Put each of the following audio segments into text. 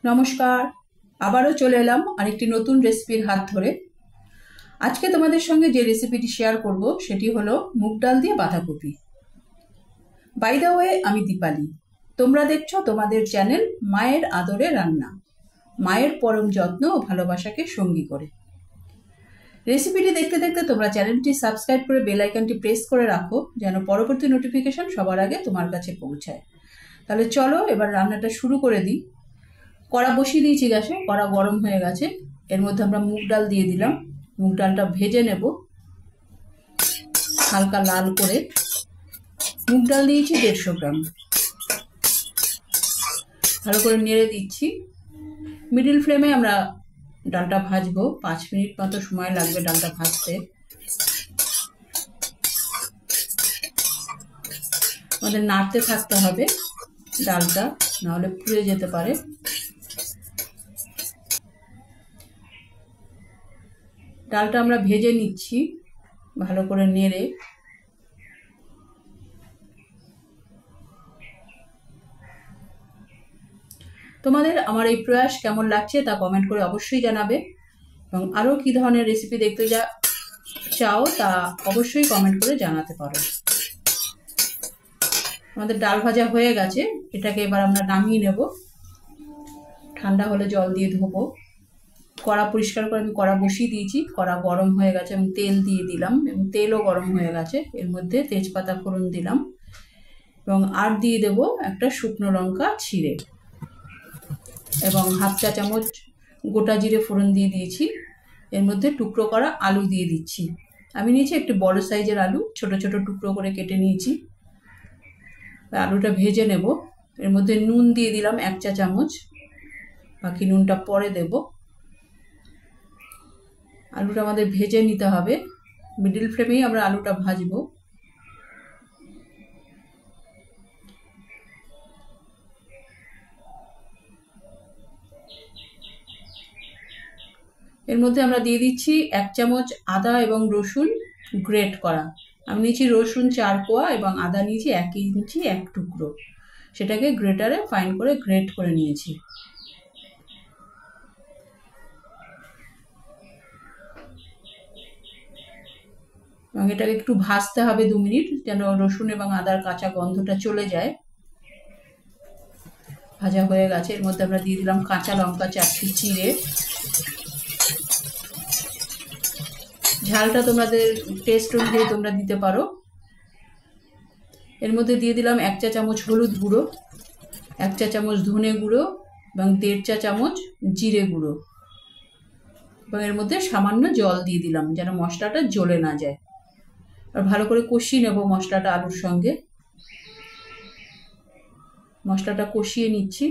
নমস্কার, আবারও চলে এলাম আরেকটি নতুন রেসিপির হাত ধরে। আজকে তোমাদের সঙ্গে যে রেসিপিটি শেয়ার করব সেটি হলো মুগ ডাল দিয়ে বাঁধাকপি। বাই দ্য ওয়ে, আমি দীপালি। তোমরা দেখছো তোমাদের চ্যানেল মায়ের আদরে রান্না, মায়ের পরম যত্ন ও ভালোবাসাকে সঙ্গী করে। রেসিপিটি দেখতে দেখতে তোমরা চ্যানেলটি সাবস্ক্রাইব করে বেল আইকনটি প্রেস করে রাখো, যেন পরবর্তী নোটিফিকেশন সবার আগে তোমার কাছে পৌঁছায়। তাহলে চলো এবার রান্নাটা শুরু করে দিই। কড়া বসিয়ে দিয়েছি গ্যাসে, কড়া গরম হয়ে গেছে। এর মধ্যে আমরা মুগ ডাল দিয়ে দিলাম। মুগ ডালটা ভেজে নেব হালকা লাল করে। মুগ ডাল দিয়েছি 150 গ্রাম। ভালো করে নেড়ে দিচ্ছি। মিডিল ফ্লেমে আমরা ডালটা ভাজবো। 5 মিনিট মতো সময় লাগবে ডালটা ভাজতে। আমাদের নাড়তে থাকতে হবে ডালটা, নাহলে পুড়ে যেতে পারে। ডালটা আমরা ভেজে নিচ্ছি ভালো করে নেড়ে। তোমাদের আমার এই প্রয়াস কেমন লাগছে তা কমেন্ট করে অবশ্যই জানাবে, এবং আরও কী ধরনের রেসিপি দেখতে চাও তা অবশ্যই কমেন্ট করে জানাতে পারো। আমাদের ডাল ভাজা হয়ে গেছে, এটাকে এবার আমরা নামিয়ে নেব। ঠান্ডা হলে জল দিয়ে ধোবো। কড়া পরিষ্কার করে আমি কড়া বসিয়ে দিয়েছি। কড়া গরম হয়ে গেছে, আমি তেল দিয়ে দিলাম এবং তেলও গরম হয়ে গেছে। এর মধ্যে তেজপাতা ফোড়ন দিলাম এবং আর দিয়ে দেব একটা শুকনো লঙ্কা ছিঁড়ে, এবং 1/2 চা চামচ গোটা জিরে ফোড়ন দিয়ে দিয়েছি। এর মধ্যে টুকরো করা আলু দিয়ে দিচ্ছি। আমি নিয়েছি একটু বড় সাইজের আলু, ছোট ছোট টুকরো করে কেটে নিয়েছি। আলুটা ভেজে নেব। এর মধ্যে নুন দিয়ে দিলাম 1 চা চামচ, বাকি নুনটা পরে দেব। আলুটা আমাদের ভেজে নিতে হবে। মিডিল ফ্লেমেই আমরা আলুটা ভাজবো। এর মধ্যে আমরা দিয়ে দিচ্ছি 1 চামচ আদা এবং রসুন গ্রেট করা। আমি নিয়েছি রসুন 4 কোয়া এবং আদা নিয়েছি 1 ইঞ্চি 1 টুকরো। সেটাকে গ্রেটারে ফাইন করে গ্রেট করে নিয়েছি। এবং এটাকে একটু ভাজতে হবে 2 মিনিট, যেন রসুন এবং আদার কাঁচা গন্ধটা চলে যায়। ভাজা হয়ে গেছে। এর মধ্যে আমরা দিয়ে দিলাম কাঁচা লঙ্কা 4টি চিড়ে। ঝালটা তোমাদের টেস্ট অনুযায়ী তোমরা দিতে পারো। এর মধ্যে দিয়ে দিলাম 1 চা চামচ হলুদ গুঁড়ো, 1 চা চামচ ধনে গুঁড়ো এবং 1.5 চা চামচ জিরে গুঁড়ো, এবং এর মধ্যে সামান্য জল দিয়ে দিলাম যেন মশলাটা জ্বলে না যায়। আর ভালো করে কষিয়ে নেব মশলাটা আলুর সঙ্গে। মশলাটা কষিয়ে নিচ্ছি।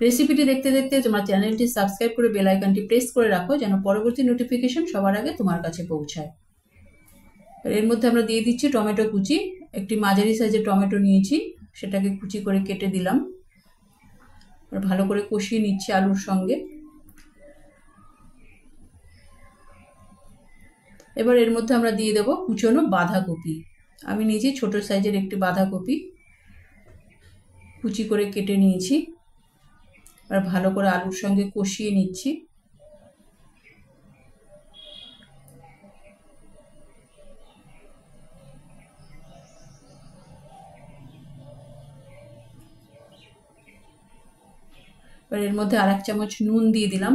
রেসিপিটি দেখতে দেখতে তোমার চ্যানেলটি সাবস্ক্রাইব করে বেল আইকনটি প্রেস করে রাখো, যেন পরবর্তী নোটিফিকেশন সবার আগে তোমার কাছে পৌঁছায়। এর মধ্যে আমরা দিয়ে দিচ্ছি টমেটো কুচি। একটি মাঝারি সাইজের টমেটো নিয়েছি, সেটাকে কুচি করে কেটে দিলাম। ভালো করে কষিয়ে নিচ্ছি আলুর সঙ্গে। এবার এর মধ্যে আমরা দিয়ে দেব কুচনো বাঁধাকপি। আমি নিয়েছি ছোট সাইজের একটি বাঁধাকপি, কুচি করে কেটে নিয়েছি। আর ভালো করে আলুর সঙ্গে কষিয়ে নিচ্ছি। এবার এর মধ্যে আর 1 চামচ নুন দিয়ে দিলাম।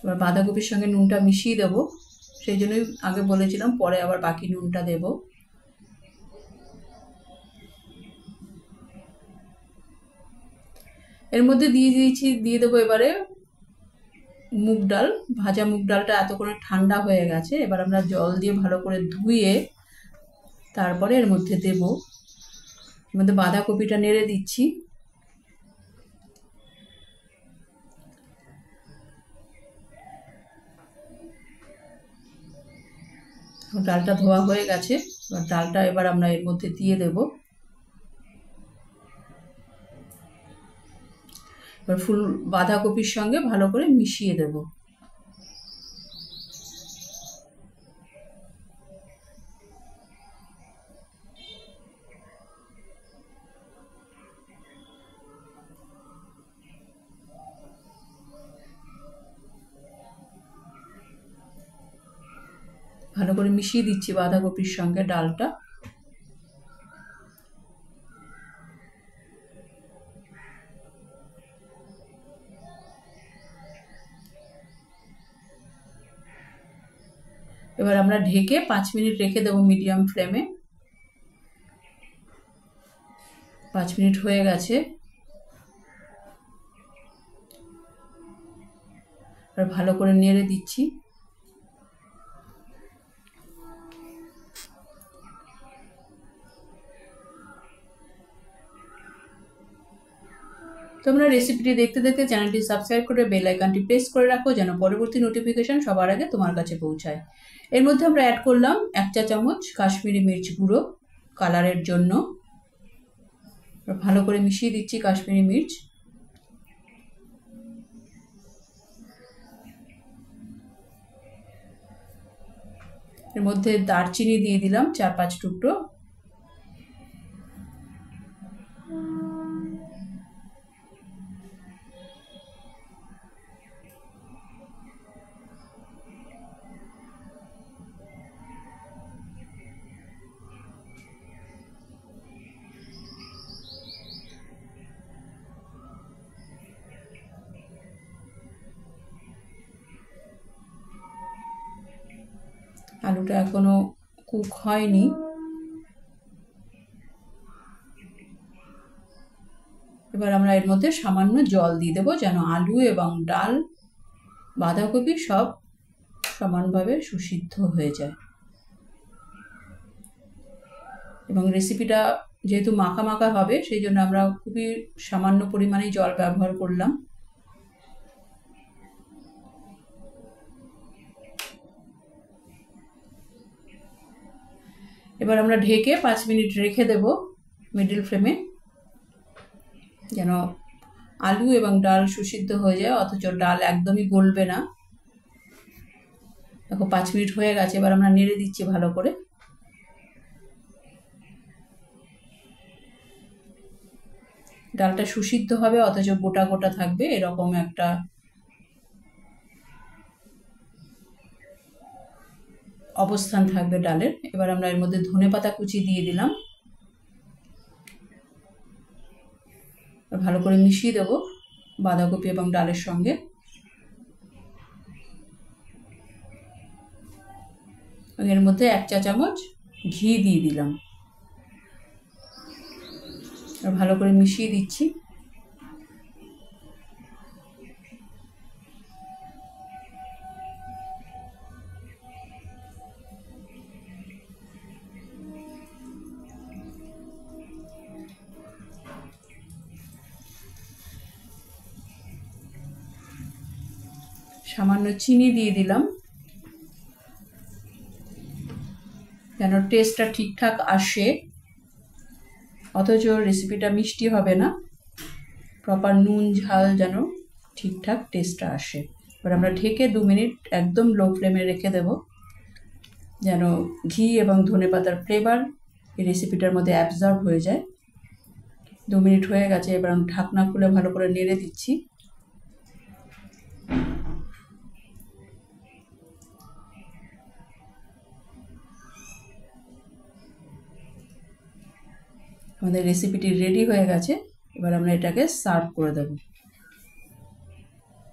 এবার বাঁধাকপির সঙ্গে নুনটা মিশিয়ে দেবো, সেই জন্যই আগে বলেছিলাম পরে আবার বাকি নুনটা দেব। এর মধ্যে দিয়ে দেবো এবারে মুগ ডাল। ভাজা মুগ ডালটা এত করে ঠান্ডা হয়ে গেছে। এবার আমরা জল দিয়ে ভালো করে ধুয়ে তারপরে এর মধ্যে দেব। এর মধ্যে বাঁধাকপিটা নেড়ে দিচ্ছি। ডালটা ধোয়া হয়ে গেছে। এবার ডালটা এবার আমরা এর মধ্যে দিয়ে দেব। এবার ফুল বাঁধাকপির সঙ্গে ভালো করে মিশিয়ে দেব। ভালো করে মিশিয়ে দিচ্ছি বাঁধাকপির সঙ্গে ডালটা। এবার আমরা ঢেকে 5 মিনিট রেখে দেবো মিডিয়াম ফ্লেমে। 5 মিনিট হয়ে গেছে। আর ভালো করে নেড়ে দিচ্ছি। তোমরা রেসিপিটি দেখতে দেখতে চ্যানেলটি সাবস্ক্রাইব করে বেল আইকনটি প্রেস করে রাখো, যেন পরবর্তী নোটিফিকেশন সবার আগে তোমার কাছে পৌঁছায়। এর মধ্যে আমরা অ্যাড করলাম 1 চা চামচ কাশ্মীরি মির্চ গুঁড়ো কালারের জন্য। ভালো করে মিশিয়ে দিচ্ছি কাশ্মীরি মির্চ। এর মধ্যে দারচিনি দিয়ে দিলাম 4-5 টুকরো। আলুটা এখনো কুক হয়নি। এবার আমরা এর মধ্যে সামান্য জল দিয়ে দেবো, যেন আলু এবং ডাল বাঁধাকপি সব সমানভাবে সুসিদ্ধ হয়ে যায়। এবং রেসিপিটা যেহেতু মাখা মাখা হবে, সেই জন্য আমরা খুবই সামান্য পরিমাণে জল ব্যবহার করলাম। এবার আমরা ঢেকে 5 মিনিট রেখে দেব মিডল ফ্লেমে, যেন আলু এবং ডাল সুসিদ্ধ হয়ে যায়, অথচ ডাল একদমই গলবে না। দেখো 5 মিনিট হয়ে গেছে। এবার আমরা নেড়ে দিচ্ছি ভালো করে। ডালটা সুসিদ্ধ হবে অথচ গোটা গোটা থাকবে, এরকম একটা অবস্থান থাকবে ডালের। এবার আমরা এর মধ্যে ধনেপাতা কুচি দিয়ে দিলাম। ভালো করে মিশিয়ে দেব বাঁধাকপি এবং ডালের সঙ্গে। এর মধ্যে 1 চা চামচ ঘি দিয়ে দিলাম। আর ভালো করে মিশিয়ে দিচ্ছি। সামান্য চিনি দিয়ে দিলাম, যেন টেস্টটা ঠিকঠাক আসে, অথচ রেসিপিটা মিষ্টি হবে না। প্রপার নুন ঝাল যেন ঠিকঠাক টেস্টটা আসে। এবার আমরা ঢেকে 2 মিনিট একদম লো ফ্লেমে রেখে দেব, যেন ঘি এবং ধনেপাতার ফ্লেভার এই রেসিপিটার মধ্যে অ্যাবজর্ব হয়ে যায়। 2 মিনিট হয়ে গেছে। এবার আমি ঢাকনা খুলে ভালো করে নেড়ে দিচ্ছি। আমাদের রেসিপিটি রেডি হয়ে গেছে। এবার আমরা এটাকে সার্ভ করে দেব।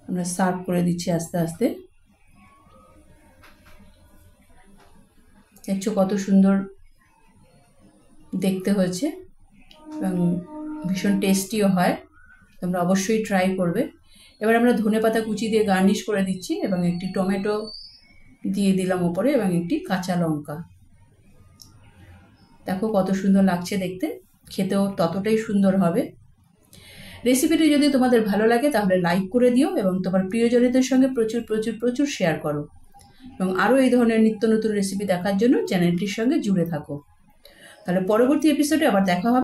আমরা সার্ভ করে দিচ্ছি আস্তে আস্তে। দেখছো কত সুন্দর দেখতে হয়েছে এবং ভীষণ টেস্টিও হয়। তোমরা অবশ্যই ট্রাই করবে। এবার আমরা ধনেপাতা কুচি দিয়ে গার্নিশ করে দিচ্ছি এবং একটি টমেটো দিয়ে দিলাম ওপরে এবং একটি কাঁচা লঙ্কা। দেখো কত সুন্দর লাগছে দেখতে, খেতেও ততটাই সুন্দর হবে। রেসিপিটি যদি তোমাদের ভালো লাগে তাহলে লাইক করে দিও এবং তোমার প্রিয়জনদের সঙ্গে প্রচুর প্রচুর প্রচুর শেয়ার করো, এবং আরও এই ধরনের নিত্য নতুন রেসিপি দেখার জন্য চ্যানেলটির সঙ্গে জুড়ে থাকো। তাহলে পরবর্তী এপিসোডে আবার দেখা হবে।